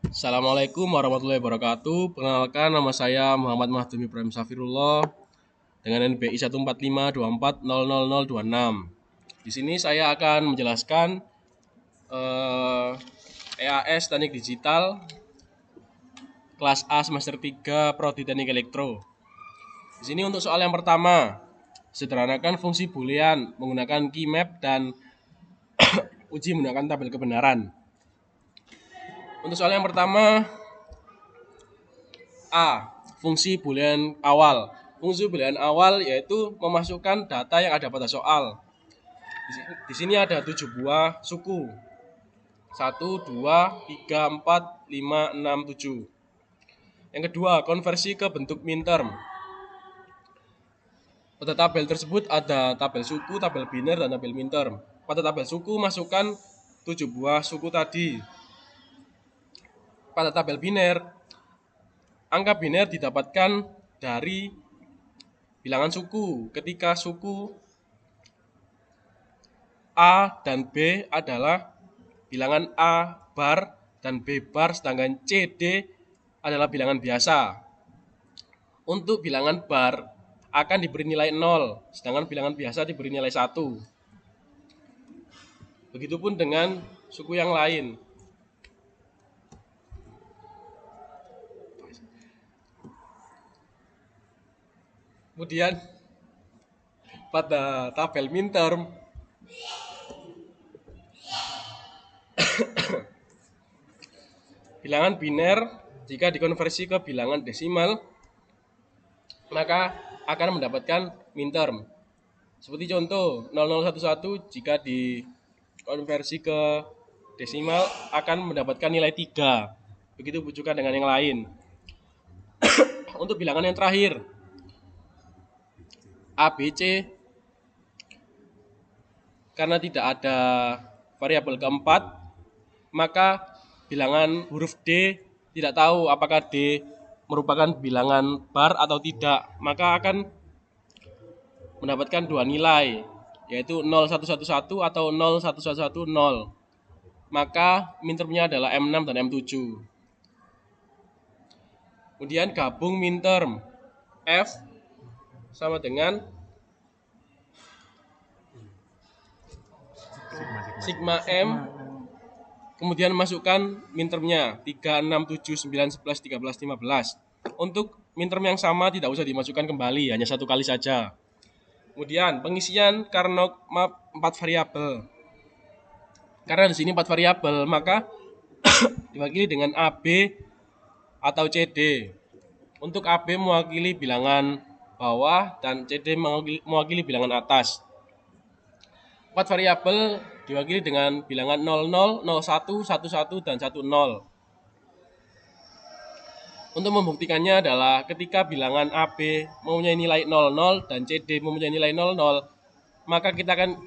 Assalamualaikum warahmatullahi wabarakatuh. Perkenalkan, nama saya Muhammad Mahdumi Ibrahim Safirullah dengan NPI 14524000026. Di sini saya akan menjelaskan eh, EAS Teknik Digital kelas A semester 3 Prodi Teknik Elektro. Di sini untuk soal yang pertama, sederhanakan fungsi boolean menggunakan key map dan uji menggunakan tabel kebenaran. Untuk soal yang pertama, A. Fungsi boolean awal. Fungsi boolean awal yaitu memasukkan data yang ada pada soal. Di sini ada 7 buah suku. 1, 2, 3, 4, 5, 6, 7. Yang kedua, konversi ke bentuk minterm. Pada tabel tersebut ada tabel suku, tabel biner, dan tabel minterm. Pada tabel suku, masukkan 7 buah suku tadi. Pada tabel biner, angka biner didapatkan dari bilangan suku. Ketika suku A dan B adalah bilangan A bar dan B bar, sedangkan C, D adalah bilangan biasa. Untuk bilangan bar akan diberi nilai 0, sedangkan bilangan biasa diberi nilai 1. Begitupun dengan suku yang lain. Kemudian pada tabel minterm, bilangan biner jika dikonversi ke bilangan desimal maka akan mendapatkan minterm. Seperti contoh 0011 jika dikonversi ke desimal akan mendapatkan nilai 3. Begitu juga dengan yang lain. Untuk bilangan yang terakhir, A, B, C, karena tidak ada variabel keempat, maka bilangan huruf D tidak tahu apakah D merupakan bilangan bar atau tidak, maka akan mendapatkan dua nilai, yaitu 0111 atau 01110. Maka mintermnya adalah M6 dan M7. Kemudian gabung minterm F sama dengan sigma M, kemudian masukkan mintermnya 3, 6, 7, 9, 11, 13, 15. Untuk minterm yang sama tidak usah dimasukkan kembali, hanya satu kali saja. Kemudian pengisian Carnot map 4 variabel. Karena di sini 4 variabel, maka diwakili dengan AB atau CD. Untuk AB mewakili bilangan bawah dan CD mewakili bilangan atas. 4 variabel diwakili dengan bilangan 00, 01, 11, dan 10. Untuk membuktikannya adalah ketika bilangan AB mempunyai nilai 00 dan CD mempunyai nilai 00, maka kita akan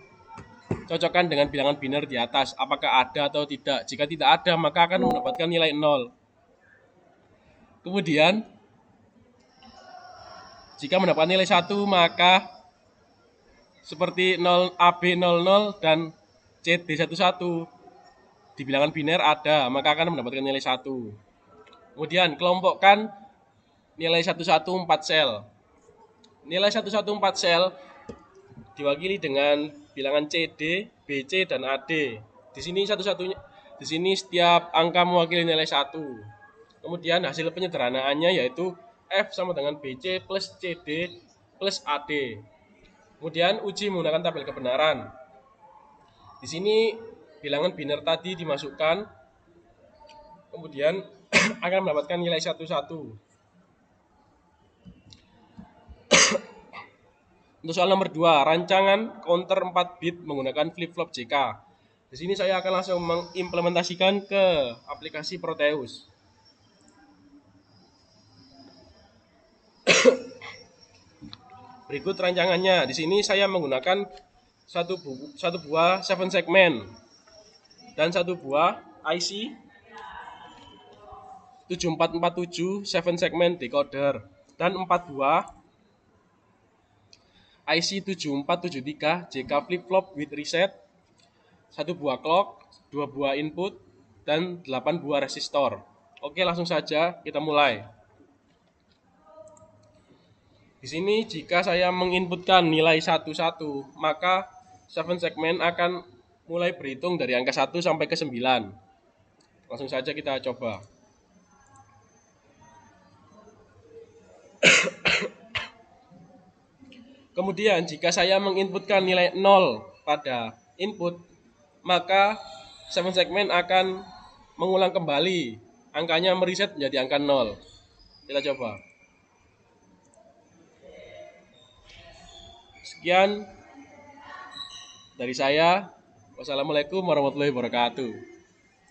cocokkan dengan bilangan biner di atas, apakah ada atau tidak. Jika tidak ada, maka akan mendapatkan nilai 0. Kemudian, jika mendapatkan nilai 1, maka seperti 0 AB 00 dan CD 11 di bilangan biner ada, maka akan mendapatkan nilai 1. Kemudian kelompokkan nilai 11 4 sel. Nilai 11 4 sel diwakili dengan bilangan CD, BC, dan AD. Di sini di sini setiap angka mewakili nilai 1. Kemudian hasil penyederhanaannya yaitu F sama dengan BC plus CD plus AD. Kemudian uji menggunakan tabel kebenaran. Di sini bilangan biner tadi dimasukkan, kemudian akan mendapatkan nilai 1. Untuk soal nomor 2, rancangan counter 4 bit menggunakan flip-flop JK. Di sini saya akan langsung mengimplementasikan ke aplikasi Proteus. Berikut rancangannya. Di sini saya menggunakan satu buah 7 segmen dan satu buah IC 7447 7 segmen decoder dan 4 buah IC 7473 JK flip-flop with reset, 1 buah clock, 2 buah input, dan 8 buah resistor. Oke, langsung saja kita mulai. Di sini jika saya menginputkan nilai 11, maka 7 segmen akan mulai berhitung dari angka 1 sampai ke 9. Langsung saja kita coba. Kemudian jika saya menginputkan nilai 0 pada input, maka 7 segmen akan mengulang kembali. Angkanya mereset menjadi angka 0. Kita coba. Sekian dari saya. Wassalamualaikum warahmatullahi wabarakatuh.